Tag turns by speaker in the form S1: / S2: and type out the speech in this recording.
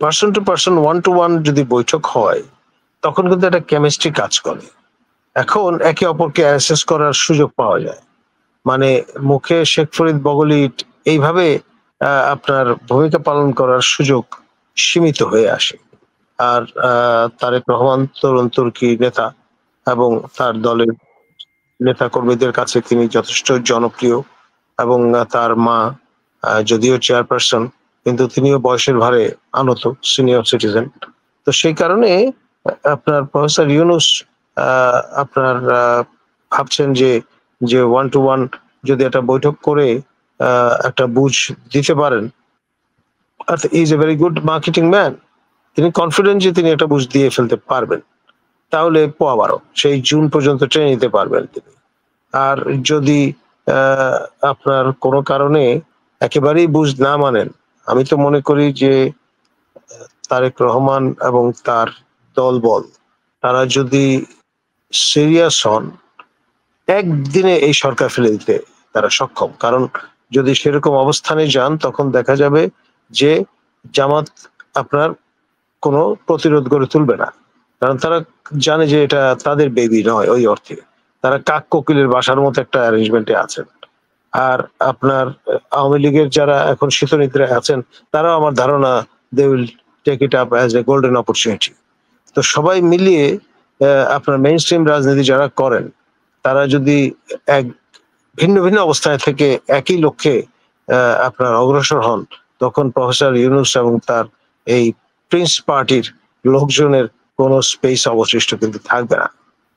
S1: Person to person, one to one যদি বৈঠক হয়, তখন কিন্তু একটা কেমিস্ট্রি কাজ করে। এখন একে অপরকে অ্যাসেস করার সুযোগ পাওয়া যায়। মানে মুখে শেখ ফরিদ বগলি এইভাবে আপনার ভূমিকা পালন করার সুযোগ সীমিত হয়ে আসে। আর তারেক রহমান তরুণ তুর্কি নেতা এবং তার দলের নেতা কর্মীদের কাছে তিনি যথেষ্ট জনপ্রিয়, এবং তার মা যদিও চেয়ারপারসন, কিন্তু তিনিও বয়সের ভারে আনত, সিনিয়র সিটিজেন। তো সেই কারণে আপনার প্রফেসর ইউনূস আপনার ভাবছেন যে যে ওয়ান টু ওয়ান যদি একটা বৈঠক করে একটা বুঝ দিতে পারেন, is a very good marketing man. তিনি কনফিডেন্ট যে তিনি একটা বুঝ দিয়ে ফেলতে পারবেন, তাহলে পোয়া বারো সেই জুন পর্যন্ত ট্রেনে নিতে পারবেন তিনি। আর যদি আপনার কোনো কারণে একেবারেই বুঝ না মানেন, আমি তো মনে করি যে তারেক রহমান এবং তার দলবল তারা যদি সিরিয়াস হন, একদিনে এই সরকার ফেলে দিতে তারা সক্ষম। কারণ যদি সেরকম অবস্থানে যান, তখন দেখা যাবে যে জামাত আপনার কোনো প্রতিরোধ গড়ে তুলবে না। কারণ তারা জানে যে এটা তাদের বেবি নয়, ওই অর্থে তারা কাক কোকিলের বাসার মতো একটা অ্যারেঞ্জমেন্টে আছেন। আর আপনার আওয়ামী লীগের যারা এখন শীতনিদ্রায় আছেন, তারাও আমার ধারণা they will take it up as a golden opportunity. তো সবাই মিলিয়ে আপনার মেইন স্ট্রিম রাজনীতি যারা করেন, তারা যদি এক ভিন্ন ভিন্ন অবস্থায় থেকে একই লক্ষ্যে আপনার অগ্রসর হন, তখন প্রফেসর ইউনূস এবং তার এই প্রিন্স পার্টির লোকজনের কোনো স্পেস অবশিষ্ট কিন্তু থাকবে না।